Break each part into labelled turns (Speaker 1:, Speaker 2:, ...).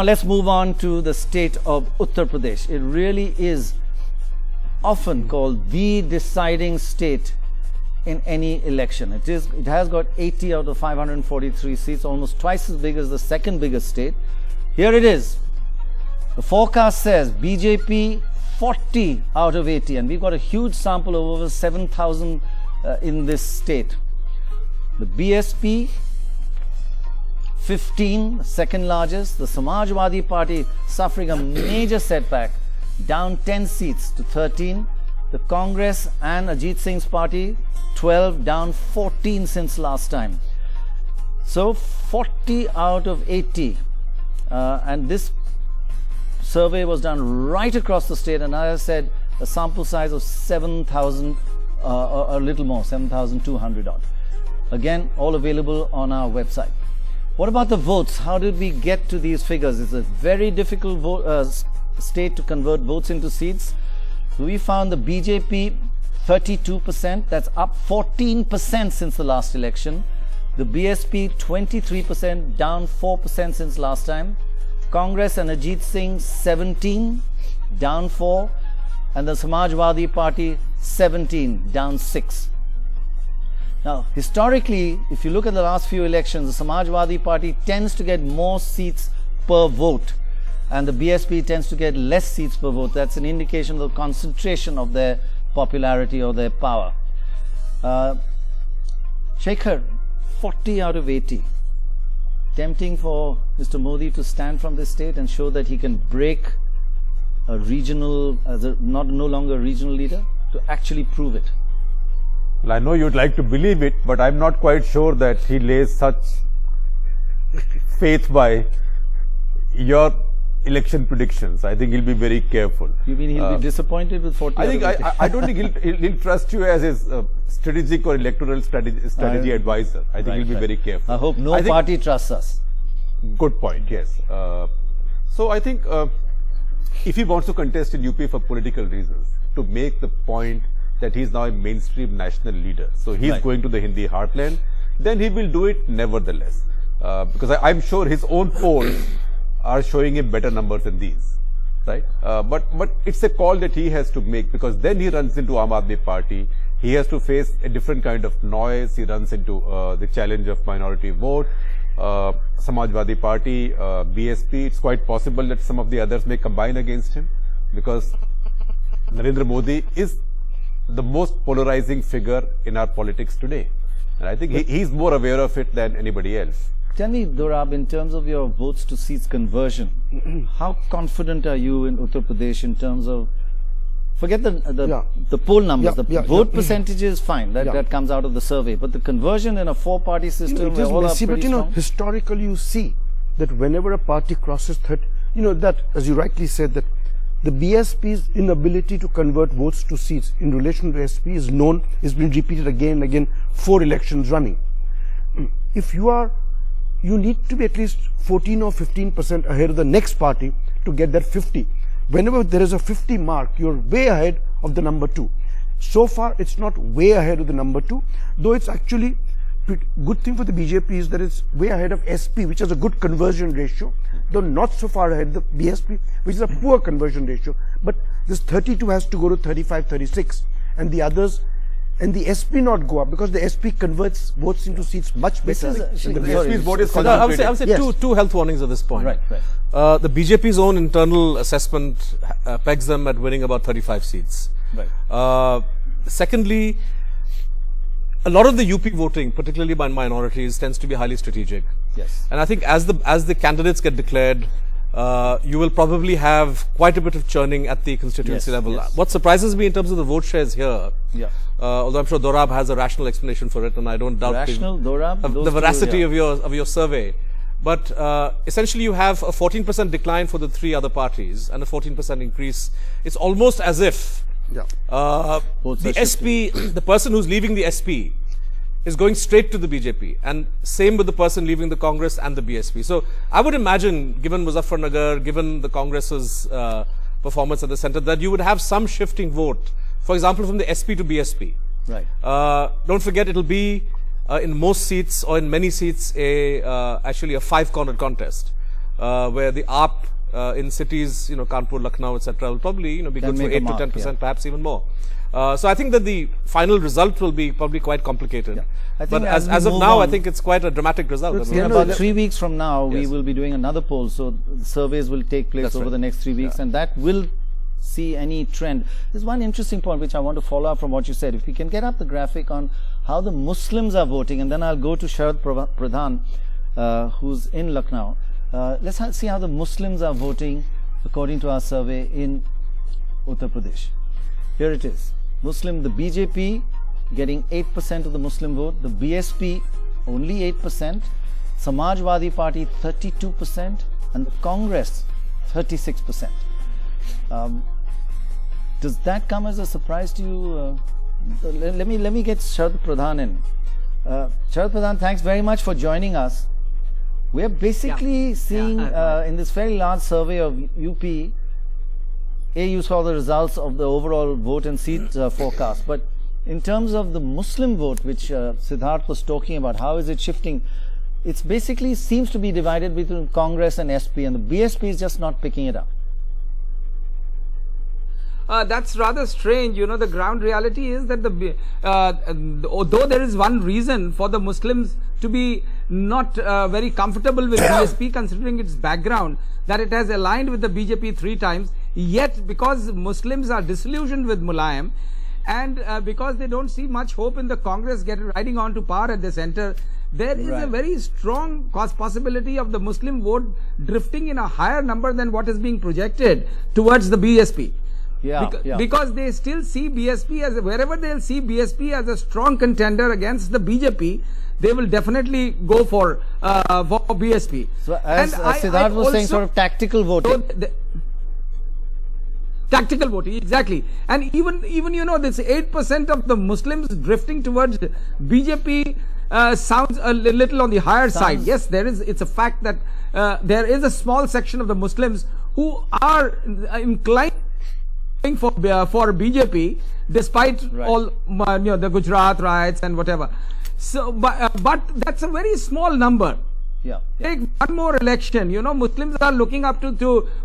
Speaker 1: Now let's move on to the state of Uttar Pradesh. It really is often called the deciding state in any election. It has got 80 out of 543 seats, almost twice as big as the second biggest state. Here it is. The forecast says BJP 40 out of 80, and we've got a huge sample of over 7,000 in this state. The BSP 15, second largest. The Samajwadi Party suffering a major setback, down 10 seats to 13. The Congress and Ajit Singh's party 12, down 14 since last time. So 40 out of 80, and this survey was done right across the state, and as I said, a sample size of 7,000, a little more, 7,200 odd. Again, all available on our website. What about the votes? How did we get to these figures? It's a very difficult state to convert votes into seats. So we found the BJP 32%, that's up 14% since the last election. The BSP 23%, down 4% since last time. Congress and Ajit Singh 17, down 4, and the Samajwadi Party 17, down 6. Now, historically, if you look at the last few elections, the Samajwadi Party tends to get more seats per vote, and the BSP tends to get less seats per vote. That's an indication of the concentration of their popularity or their power. Shekhar, 40 out of 80. Tempting for Mr. Modi to stand from this state and show that he can break a regional, no longer a regional leader, to actually prove it.
Speaker 2: Well, I know you'd like to believe it, but I'm not quite sure that he lays such faith by your election predictions. I think he'll be very careful.
Speaker 1: You mean he'll be disappointed with 40?
Speaker 2: I don't think he'll trust you as his strategic or electoral strategy advisor. I think he'll be very careful.
Speaker 1: I hope no party trusts us.
Speaker 2: Good point, yes. So I think if he wants to contest in UP for political reasons, to make the point that he is now a mainstream national leader, so he is going to the Hindi heartland, then he will do it nevertheless. Because I'm sure his own polls are showing him better numbers than these, right? But it's a call that he has to make, because then he runs into Aam Aadmi Party. He has to face a different kind of noise. He runs into the challenge of minority vote, Samajwadi Party, BSP. It's quite possible that some of the others may combine against him, because Narendra Modi is the most polarizing figure in our politics today. And I think he's more aware of it than anybody else.
Speaker 1: Tell me, Dorab, in terms of your votes to seats conversion, how confident are you in Uttar Pradesh in terms of, forget the poll numbers, the vote percentage is fine, that comes out of the survey, but the conversion in a four-party system, where all are pretty strong?
Speaker 3: Historically you see that whenever a party crosses 30, that, as you rightly said, that the BSP's inability to convert votes to seats in relation to SP is known, is been repeated again and again, 4 elections running. If you need to be at least 14 or 15% ahead of the next party to get that 50. Whenever there is a 50 mark, you're way ahead of the number 2. So far, it's not way ahead of the number 2, though it's actually good thing for the BJP is that it's way ahead of SP, which has a good conversion ratio, though not so far ahead of the BSP, which is a poor conversion ratio. But this 32 has to go to 35, 36, and the others, and the SP not go up, because the SP converts votes into seats much better.
Speaker 2: The SP's vote is concentrated.
Speaker 4: I would say two health warnings at this point. The BJP's own internal assessment pegs them at winning about 35 seats. Secondly, a lot of the UP voting, particularly by minorities, tends to be highly strategic. And I think as the candidates get declared, you will probably have quite a bit of churning at the constituency level. What surprises me in terms of the vote shares here, although I'm sure Dorab has a rational explanation for it, and I don't doubt the veracity of your survey. But essentially you have a 14% decline for the 3 other parties and a 14% increase. It's almost as if the SP, the person who's leaving the SP is going straight to the BJP, and same with the person leaving the Congress and the BSP. So I would imagine, given Muzaffarnagar, given the Congress's performance at the center, that you would have some shifting vote, for example, from the SP to BSP. Don't forget, it'll be in most seats or in many seats actually a 5-cornered contest. where the AAP in cities, Kanpur, Lucknow, etc., will probably, be good for 8 to 10%, perhaps even more. So I think that the final result will be probably quite complicated. Yeah. But as of now, I think it's quite a dramatic result.
Speaker 1: In about 3 weeks from now, we will be doing another poll. So the surveys will take place over the next 3 weeks, and that will see any trend. There's one interesting point which I want to follow up from what you said. If we can get up the graphic on how the Muslims are voting, and then I'll go to Sharad Pradhan, who's in Lucknow. Let's see how the Muslims are voting according to our survey in Uttar Pradesh. Here it is. The BJP getting 8% of the Muslim vote, the BSP only 8%, Samajwadi Party 32%, and the Congress 36%. Does that come as a surprise to you? Let me get Sharad Pradhan in. Sharad Pradhan, thanks very much for joining us. We're basically seeing in this very large survey of UP, you saw the results of the overall vote and seat forecast, but in terms of the Muslim vote, which Siddharth was talking about, how is it shifting? It's basically seems to be divided between Congress and SP, and the BSP is just not picking it up.
Speaker 5: That's rather strange. The ground reality is that although there is one reason for the Muslims to be not very comfortable with BSP, considering its background, that it has aligned with the BJP 3 times, yet because Muslims are disillusioned with Mulayam, and because they don't see much hope in the Congress riding on to power at the center, there is a very strong possibility of the Muslim vote drifting in a higher number than what is being projected towards the BSP. Because they still see BSP as, wherever they'll see BSP as a strong contender against the BJP, they will definitely go for BSP.
Speaker 1: So as Siddharth was saying, sort of tactical voting.
Speaker 5: Tactical voting, exactly. And even this 8% of the Muslims drifting towards BJP sounds a little on the higher side. Yes, it's a fact that there is a small section of the Muslims who are inclined for BJP, despite all the Gujarat riots and whatever. So, but that's a very small number. Take one more election. Muslims are looking up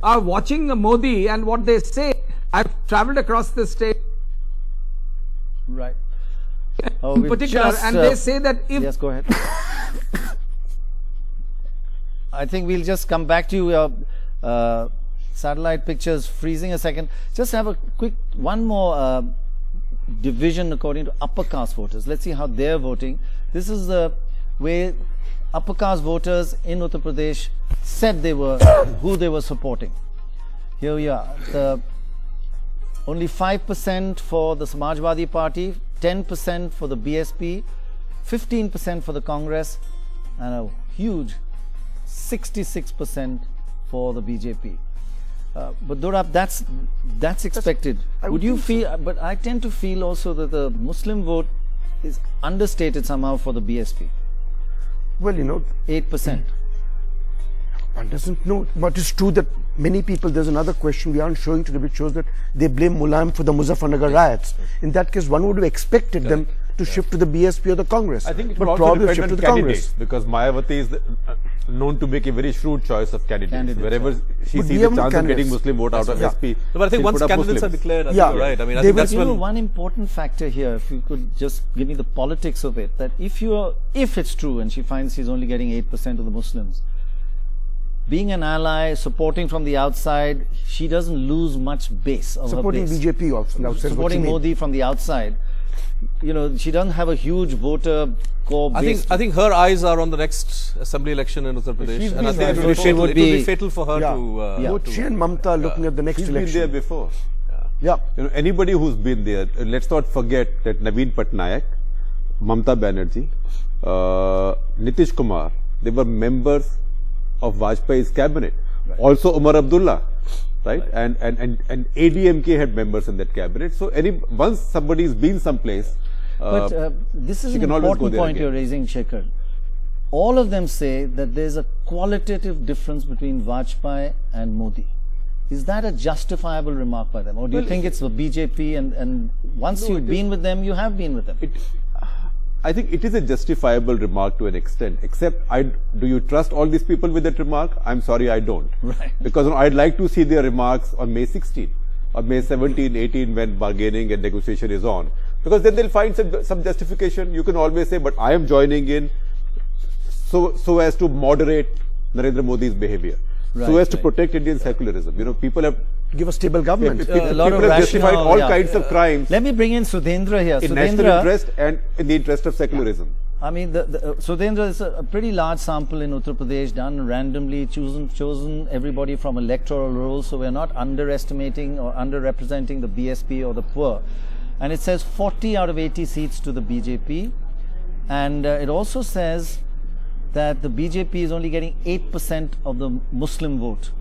Speaker 5: are watching Modi and what they say. I've travelled across the state,
Speaker 1: in
Speaker 5: particular, and they say that if
Speaker 1: yes, go ahead. I think we'll just come back to you. Satellite pictures freezing a second. Just have a quick one more division according to upper caste voters. Let's see how they're voting. This is the way upper caste voters in Uttar Pradesh said who they were supporting. Here we are. Only 5% for the Samajwadi Party, 10% for the BSP, 15% for the Congress, and a huge 66% for the BJP. But Dorab, that's expected. Would you feel? So. But I tend to feel also that the Muslim vote is understated somehow for the BSP.
Speaker 3: Well,
Speaker 1: 8%.
Speaker 3: One doesn't know, but it's true that many people. There's another question we aren't showing today, which shows that they blame Mulayam for the Muzaffarnagar riots. In that case, one would have expected them to shift to the BSP or the Congress.
Speaker 2: I think it will also depend on candidates, because Mayawati is known to make a very shrewd choice of candidates. Wherever she sees a chance of getting Muslim vote out of SP.
Speaker 4: But I think once candidates are declared, I think you're right. I mean, I think that's
Speaker 1: one important factor here. If you could just give me the politics of it, that if it's true and she finds she's only getting 8% of the Muslims, being an ally, supporting from the outside, she doesn't lose much base of
Speaker 3: supporting
Speaker 1: her base.
Speaker 3: BJP also.
Speaker 1: Supporting Modi from the outside. She doesn't have a huge voter core base.
Speaker 4: I think her eyes are on the next assembly election in Uttar Pradesh, and I think it will be fatal for her to.
Speaker 3: Both she and Mamta looking at the next election.
Speaker 2: She's been there before. Anybody who's been there, let's not forget that Naveen Patnaik, Mamta Banerjee, Nitish Kumar, they were members of Vajpayee's cabinet. Also Umar Abdullah. Right? And ADMK had members in that cabinet. So once somebody's been someplace,
Speaker 1: this is an important point you're raising, Shekhar. All of them say that there's a qualitative difference between Vajpayee and Modi. Is that a justifiable remark by them, or do you think it's the BJP and once you've been with them, you have been with them?
Speaker 2: I think it is a justifiable remark to an extent, except do you trust all these people with that remark? I'm sorry, I don't.
Speaker 1: Right.
Speaker 2: Because I'd like to see their remarks on May 16 or May 17, 18 when bargaining and negotiation is on. Because then they'll find some justification. You can always say, but I am joining in so as to moderate Narendra Modi's behavior.
Speaker 1: Right,
Speaker 2: so as to protect Indian secularism. You know, people have
Speaker 3: give a stable government.
Speaker 2: People have justified all kinds of crimes.
Speaker 1: Let me bring in Sudhendra here.
Speaker 2: In national interest and in the interest of secularism.
Speaker 1: I mean, Sudhendra is a pretty large sample in Uttar Pradesh, done randomly, chosen everybody from electoral rolls. So we're not underestimating or underrepresenting the BSP or the poor. And it says 40 out of 80 seats to the BJP. And it also says that the BJP is only getting 8% of the Muslim vote.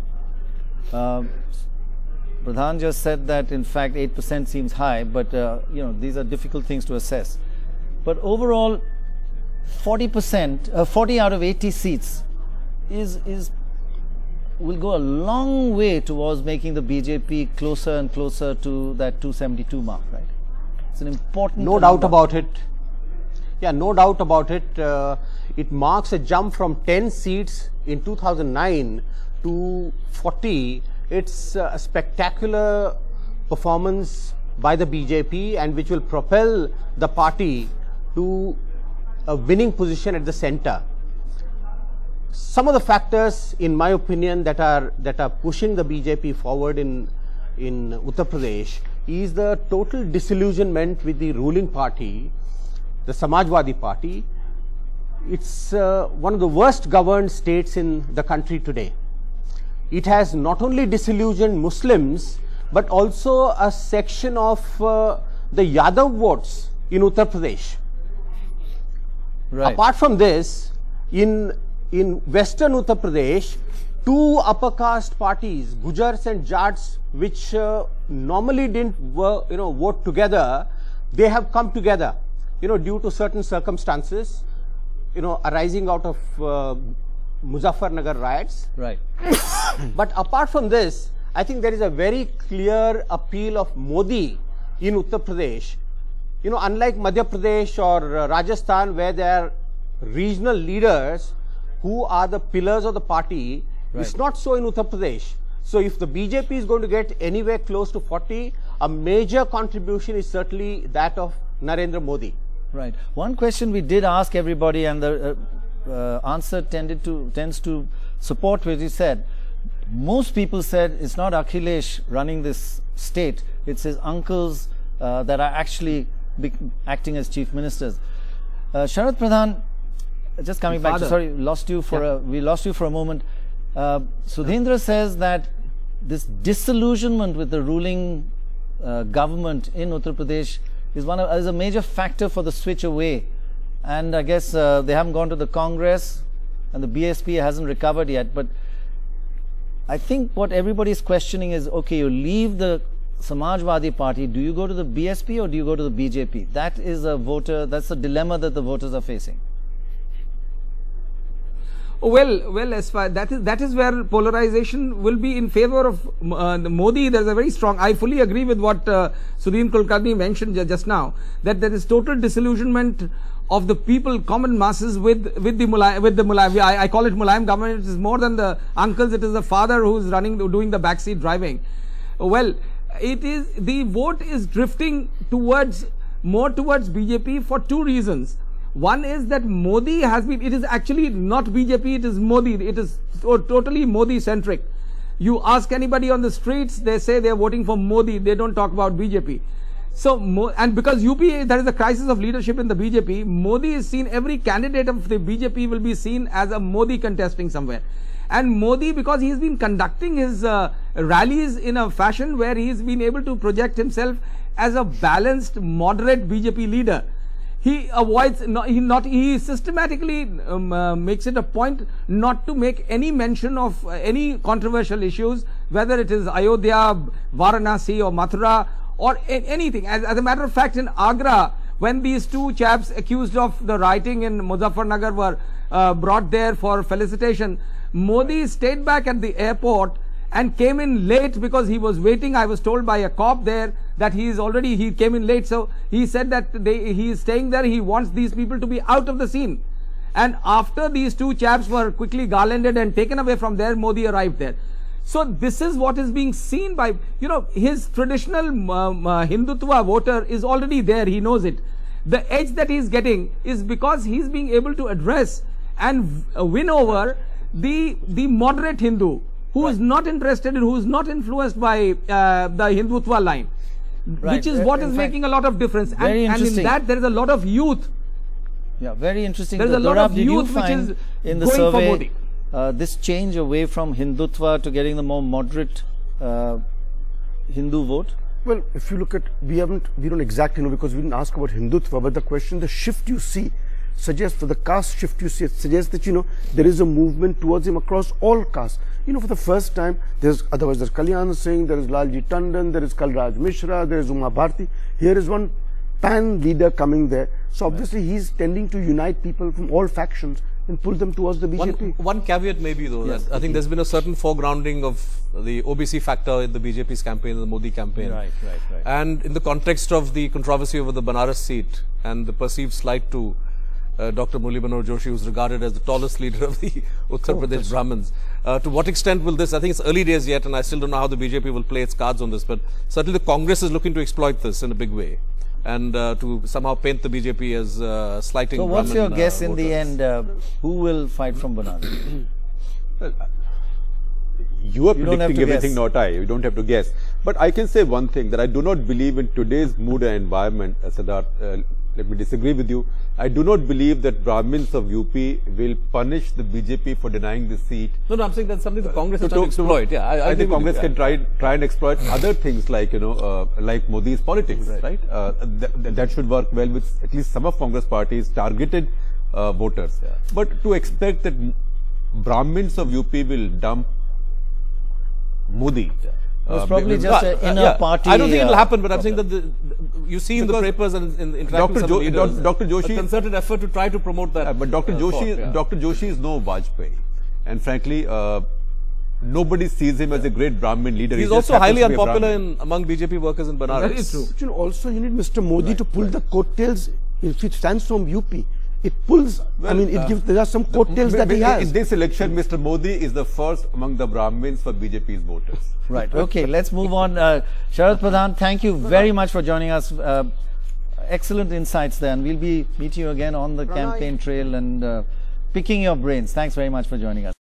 Speaker 1: Pradhan just said that in fact 8% seems high, but you know, these are difficult things to assess. But overall, 40 out of 80 seats will go a long way towards making the BJP closer and closer to that 272 mark, right? It's an important
Speaker 6: No doubt about it. Yeah, no doubt about it. It marks a jump from 10 seats in 2009 to 40. It's a spectacular performance by the BJP, and which will propel the party to a winning position at the center. Some of the factors, in my opinion, that are pushing the BJP forward in Uttar Pradesh is the total disillusionment with the ruling party, the Samajwadi Party. It's one of the worst governed states in the country today. It has not only disillusioned Muslims, but also a section of the Yadav votes in Uttar Pradesh.
Speaker 1: Right.
Speaker 6: Apart from this, in western Uttar Pradesh, two upper caste parties, Gujars and Jats, which normally didn't vote together, they have come together, due to certain circumstances, arising out of Muzaffarnagar riots.
Speaker 1: Right.
Speaker 6: But apart from this, I think there is a very clear appeal of Modi in Uttar Pradesh. Unlike Madhya Pradesh or Rajasthan, where there are regional leaders who are the pillars of the party, right, it's not so in Uttar Pradesh. So if the BJP is going to get anywhere close to 40, a major contribution is certainly that of Narendra Modi.
Speaker 1: Right. One question we did ask everybody, and the answer tends to support what you said. Most people said it's not Akhilesh running this state, it's his uncles that are actually acting as chief ministers. Sharad Pradhan, just coming back to, sorry, we lost you for a moment. Sudhendra says that this disillusionment with the ruling government in Uttar Pradesh is a major factor for the switch away, and I guess they haven't gone to the Congress and the BSP hasn't recovered yet. But I think what everybody is questioning is, okay, you leave the Samajwadi Party, do you go to the BSP or do you go to the BJP? That is that's a dilemma that the voters are facing.
Speaker 5: Well, as far that is where polarization will be in favor of Modi. There is a very strong. I fully agree with what Sudhin Kulkarni mentioned just now, that there is total disillusionment of the people, common masses, with the Mulayam. I call it Mulayam government. It is more than the uncles. It is the father who is doing the backseat driving. Well, the vote is drifting more towards BJP for two reasons. One is that Modi has been, it is actually not BJP, it is Modi. It is totally Modi centric. You ask anybody on the streets, they say they are voting for Modi, they don't talk about BJP. So, and because UP, there is a crisis of leadership in the BJP, Modi is seen, every candidate of the BJP will be seen as a Modi contesting somewhere. And Modi, because he has been conducting his rallies in a fashion where he has been able to project himself as a balanced, moderate BJP leader, he avoids, he systematically makes it a point not to make any mention of any controversial issues, whether it is Ayodhya, Varanasi or Mathura or anything. As a matter of fact, in Agra, when these two chaps accused of the rioting in Muzaffarnagar were brought there for felicitation, Modi stayed back at the airport and came in late because he was waiting. I was told by a cop there that he came in late. So he said that he is staying there. He wants these people to be out of the scene. And after these two chaps were quickly garlanded and taken away from there, Modi arrived there. So this is what is being seen by, his traditional Hindutva voter is already there. He knows it. The edge that he is getting is because he is being able to address and win over the moderate Hindu who is not interested, who is not influenced by the Hindutva line, which is what is making a lot of difference. And in that there is a lot of youth.
Speaker 1: Yeah, very interesting.
Speaker 5: There is a lot of youth which is
Speaker 1: in the
Speaker 5: going
Speaker 1: survey,
Speaker 5: for Modi.
Speaker 1: This change away from Hindutva to getting the more moderate Hindu vote?
Speaker 3: Well, if you look at, we don't exactly know because we didn't ask about Hindutva, but the question, the shift you see suggests, for the caste shift you see, it suggests that, there is a movement towards him across all castes. For the first time, there's Kalyan Singh, there is Lalji Tandon, there is Kalraj Mishra, there is Uma Bharti. Here is one pan leader coming there. So obviously he's tending to unite people from all factions and pull them towards the BJP.
Speaker 4: One caveat maybe though, that I think there's been a certain foregrounding of the OBC factor in the BJP's campaign, the Modi campaign.
Speaker 1: Right.
Speaker 4: And in the context of the controversy over the Banaras seat and the perceived slight to Dr. Mulayam Joshi, who's regarded as the tallest leader of the Uttar Pradesh Brahmins. To what extent will this, I think it's early days yet and I still don't know how the BJP will play its cards on this, but certainly the Congress is looking to exploit this in a big way and to somehow paint the BJP as slighting
Speaker 1: So what's
Speaker 4: Brahmin,
Speaker 1: your guess in
Speaker 4: voters.
Speaker 1: the end, who will fight from Banaras?
Speaker 2: You are predicting everything,
Speaker 1: guess.
Speaker 2: not I. You don't have to guess. But I can say one thing, that I do not believe in today's mood and environment, Siddharth, let me disagree with you. I do not believe that Brahmins of UP will punish the BJP for denying the seat.
Speaker 4: No, I'm saying that's something the Congress is trying to exploit. Yeah,
Speaker 2: I think Congress can try and exploit other things like, like Modi's politics, right? That should work well with at least some of Congress party's targeted voters.
Speaker 1: Yeah.
Speaker 2: But to expect that Brahmins of UP will dump Modi.
Speaker 1: It's probably just an inner party.
Speaker 4: I don't think it will happen, but I'm saying that you see in the papers and in interactions with leaders,
Speaker 2: Dr. Joshi,
Speaker 4: a concerted effort to try to promote that.
Speaker 2: But Dr. Joshi is no Vajpayee, and frankly, nobody sees him as a great Brahmin leader.
Speaker 4: He's also highly unpopular among BJP workers in Banaras.
Speaker 5: That is true.
Speaker 3: But also you need Mr. Modi to pull the coattails. If it stands from UP, it pulls, it gives, there are some coattails that he has.
Speaker 2: In this election, Mr. Modi is the first among the Brahmins for BJP's voters.
Speaker 1: Right. Okay, let's move on. Sharad Pradhan, thank you very much for joining us. Excellent insights there, and we'll be meeting you again on the campaign trail and picking your brains. Thanks very much for joining us.